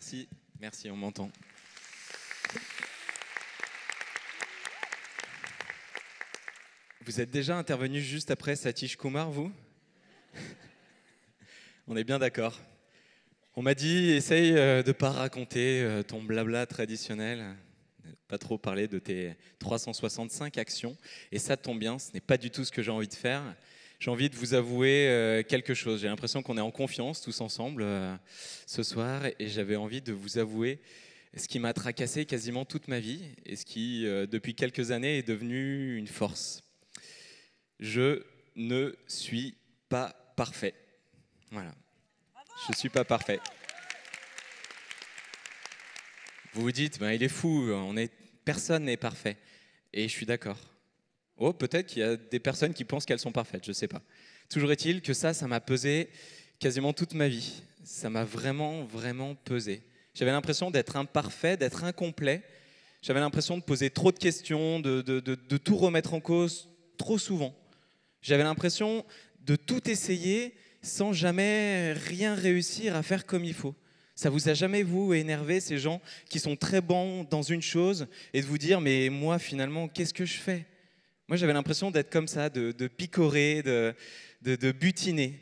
Merci, merci, on m'entend. Vous êtes déjà intervenu juste après Satish Kumar, vous? On est bien d'accord. On m'a dit, essaye de ne pas raconter ton blabla traditionnel, pas trop parler de tes 365 actions. Et ça tombe bien, ce n'est pas du tout ce que j'ai envie de faire. J'ai envie de vous avouer quelque chose. J'ai l'impression qu'on est en confiance tous ensemble ce soir. Et j'avais envie de vous avouer ce qui m'a tracassé quasiment toute ma vie et ce qui, depuis quelques années, est devenu une force. Je ne suis pas parfait. Voilà. Je ne suis pas parfait. Vous vous dites, ben, il est fou, personne n'est parfait. Et je suis d'accord. Oh, peut-être qu'il y a des personnes qui pensent qu'elles sont parfaites, je ne sais pas. Toujours est-il que ça m'a pesé quasiment toute ma vie. Ça m'a vraiment, vraiment pesé. J'avais l'impression d'être imparfait, d'être incomplet. J'avais l'impression de poser trop de questions, de tout remettre en cause trop souvent. J'avais l'impression de tout essayer sans jamais rien réussir à faire comme il faut. Ça vous a jamais, vous, énervé, ces gens qui sont très bons dans une chose et de vous dire, mais moi, finalement, qu'est-ce que je fais? Moi, j'avais l'impression d'être comme ça, de picorer, de butiner.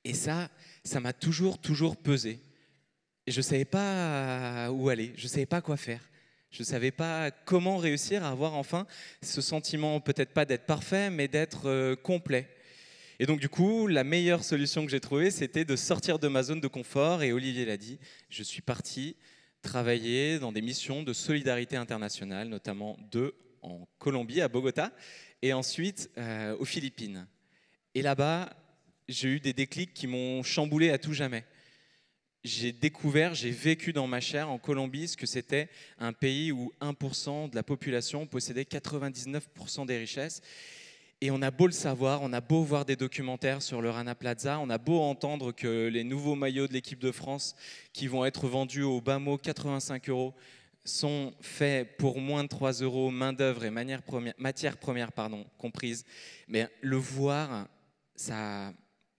Et ça m'a toujours pesé. Et je ne savais pas où aller, je ne savais pas quoi faire. Je ne savais pas comment réussir à avoir enfin ce sentiment, peut-être pas d'être parfait, mais d'être complet. Et donc du coup, la meilleure solution que j'ai trouvée, c'était de sortir de ma zone de confort. Et Olivier l'a dit, je suis parti travailler dans des missions de solidarité internationale, notamment deux en Colombie, à Bogota, et ensuite aux Philippines. Et là-bas, j'ai eu des déclics qui m'ont chamboulé à tout jamais. J'ai découvert, j'ai vécu dans ma chair en Colombie ce que c'était un pays où 1% de la population possédait 99% des richesses. Et on a beau le savoir, on a beau voir des documentaires sur le Rana Plaza, on a beau entendre que les nouveaux maillots de l'équipe de France qui vont être vendus au bas mot 85 € sont faits pour moins de 3 €, main-d'œuvre et matières premières comprises. Mais le voir,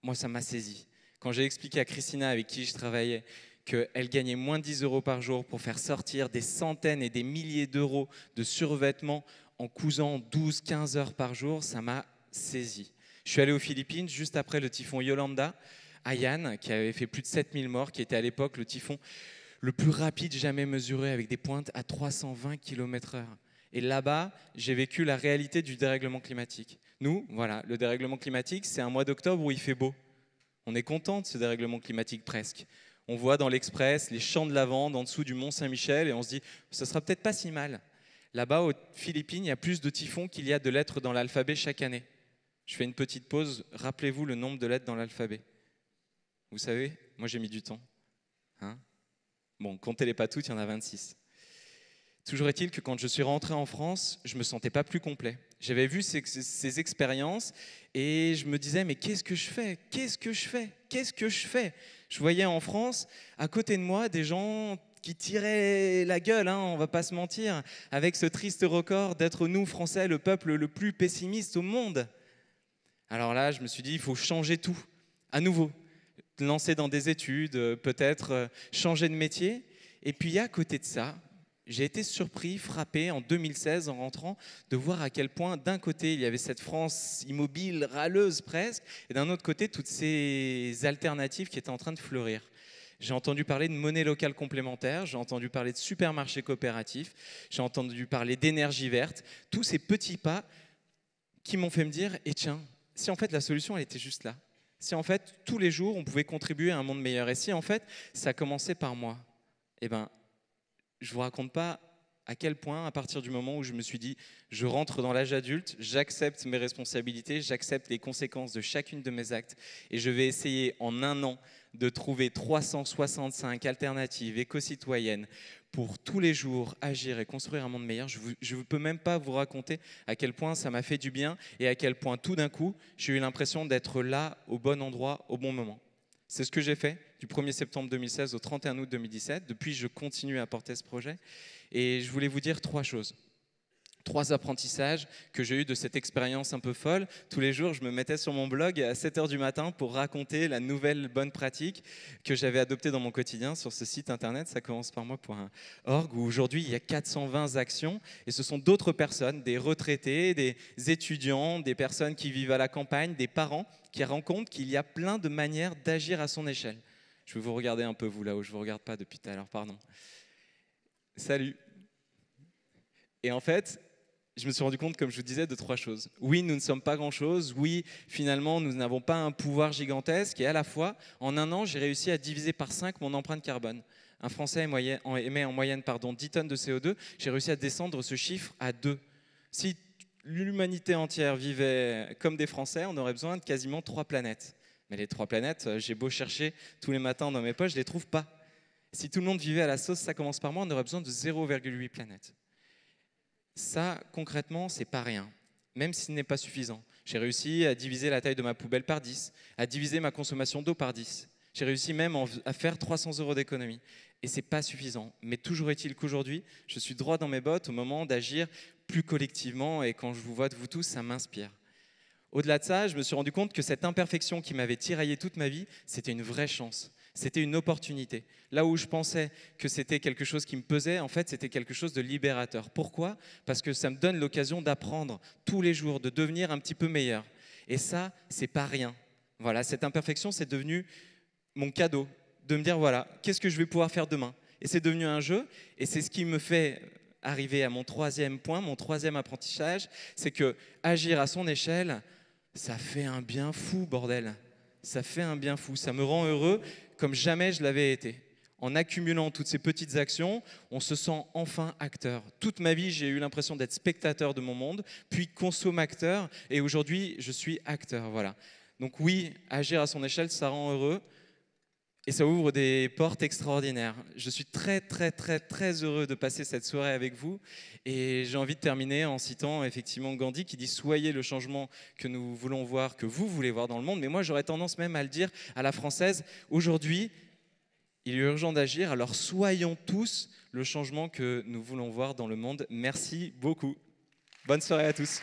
moi, ça m'a saisi. Quand j'ai expliqué à Christina, avec qui je travaillais, qu'elle gagnait moins de 10 € par jour pour faire sortir des centaines et des milliers d'euros de survêtements en cousant 12-15 heures par jour, ça m'a saisi. Je suis allé aux Philippines juste après le typhon Yolanda, Haiyan, qui avait fait plus de 7000 morts, qui était à l'époque le typhon le plus rapide jamais mesuré, avec des pointes à 320 km/h. Et là-bas, j'ai vécu la réalité du dérèglement climatique. Nous, voilà, le dérèglement climatique, c'est un mois d'octobre où il fait beau. On est content de ce dérèglement climatique presque. On voit dans l'Express les champs de lavande en dessous du Mont Saint-Michel et on se dit, ce sera peut-être pas si mal. Là-bas, aux Philippines, il y a plus de typhons qu'il y a de lettres dans l'alphabet chaque année. Je fais une petite pause. Rappelez-vous le nombre de lettres dans l'alphabet. Vous savez, moi j'ai mis du temps. Hein? Bon, comptez-les pas toutes, il y en a 26. Toujours est-il que quand je suis rentré en France, je ne me sentais pas plus complet. J'avais vu ces expériences et je me disais, mais qu'est-ce que je fais? Qu'est-ce que je fais? Qu'est-ce que je fais? Je voyais en France, à côté de moi, des gens qui tiraient la gueule, hein, on ne va pas se mentir, avec ce triste record d'être nous, Français, le peuple le plus pessimiste au monde. Alors là, je me suis dit, il faut changer tout, à nouveau. Lancer dans des études, peut-être changer de métier. Et puis à côté de ça, j'ai été surpris, frappé en 2016 en rentrant, de voir à quel point d'un côté il y avait cette France immobile, râleuse presque, et d'un autre côté toutes ces alternatives qui étaient en train de fleurir. J'ai entendu parler de monnaie locale complémentaire, j'ai entendu parler de supermarchés coopératifs, j'ai entendu parler d'énergie verte, tous ces petits pas qui m'ont fait me dire, et tiens, si en fait la solution elle était juste là, si en fait tous les jours on pouvait contribuer à un monde meilleur, et si en fait ça commençait par moi, eh ben je ne vous raconte pas à quel point, à partir du moment où je me suis dit, je rentre dans l'âge adulte, j'accepte mes responsabilités, j'accepte les conséquences de chacune de mes actes et je vais essayer en un an de trouver 365 alternatives éco-citoyennes pour tous les jours agir et construire un monde meilleur. Je ne peux même pas vous raconter à quel point ça m'a fait du bien et à quel point tout d'un coup, j'ai eu l'impression d'être là, au bon endroit, au bon moment. C'est ce que j'ai fait du 1er septembre 2016 au 31 août 2017. Depuis, je continue à porter ce projet. Et je voulais vous dire trois choses. 3 apprentissages que j'ai eus de cette expérience un peu folle. Tous les jours, je me mettais sur mon blog à 7 h du matin pour raconter la nouvelle bonne pratique que j'avais adoptée dans mon quotidien sur ce site internet, ça commence par moi.org, où aujourd'hui il y a 420 actions. Et ce sont d'autres personnes, des retraités, des étudiants, des personnes qui vivent à la campagne, des parents qui rencontrent qu'il y a plein de manières d'agir à son échelle. Je vais vous regarder un peu, vous là-haut, je ne vous regarde pas depuis tout à l'heure, pardon. Salut. Et en fait, je me suis rendu compte, comme je vous disais, de 3 choses. Oui, nous ne sommes pas grand-chose. Oui, finalement, nous n'avons pas un pouvoir gigantesque. Et à la fois, en 1 an, j'ai réussi à diviser par 5 mon empreinte carbone. Un Français émet en moyenne 10 tonnes de CO2. J'ai réussi à descendre ce chiffre à 2. Si l'humanité entière vivait comme des Français, on aurait besoin de quasiment 3 planètes. Mais les 3 planètes, j'ai beau chercher tous les matins dans mes poches, je ne les trouve pas. Si tout le monde vivait à la sauce, ça commence par moi, on aurait besoin de 0,8 planètes. Ça, concrètement, c'est pas rien, même si ce n'est pas suffisant. J'ai réussi à diviser la taille de ma poubelle par 10, à diviser ma consommation d'eau par 10. J'ai réussi même à faire 300 € d'économie. Et ce n'est pas suffisant. Mais toujours est-il qu'aujourd'hui, je suis droit dans mes bottes au moment d'agir plus collectivement. Et quand je vous vois de vous tous, ça m'inspire. Au-delà de ça, je me suis rendu compte que cette imperfection qui m'avait tiraillé toute ma vie, c'était une vraie chance. C'était une opportunité. Là où je pensais que c'était quelque chose qui me pesait, en fait, c'était quelque chose de libérateur. Pourquoi ? Parce que ça me donne l'occasion d'apprendre tous les jours, de devenir un petit peu meilleur. Et ça, c'est pas rien. Voilà, cette imperfection, c'est devenu mon cadeau, de me dire, voilà, qu'est-ce que je vais pouvoir faire demain ? Et c'est devenu un jeu, et c'est ce qui me fait arriver à mon 3e point, mon 3e apprentissage, c'est que agir à son échelle, ça fait un bien fou, bordel. Ça fait un bien fou, ça me rend heureux comme jamais je l'avais été. En accumulant toutes ces petites actions, on se sent enfin acteur. Toute ma vie, j'ai eu l'impression d'être spectateur de mon monde, puis consommateur, et aujourd'hui, je suis acteur. Voilà. Donc oui, agir à son échelle, ça rend heureux, et ça ouvre des portes extraordinaires. Je suis très, très, très, très heureux de passer cette soirée avec vous, et j'ai envie de terminer en citant effectivement Gandhi qui dit « Soyez le changement que nous voulons voir, que vous voulez voir dans le monde ». Mais moi, j'aurais tendance même à le dire à la française. Aujourd'hui, il est urgent d'agir, alors soyons tous le changement que nous voulons voir dans le monde. Merci beaucoup. Bonne soirée à tous.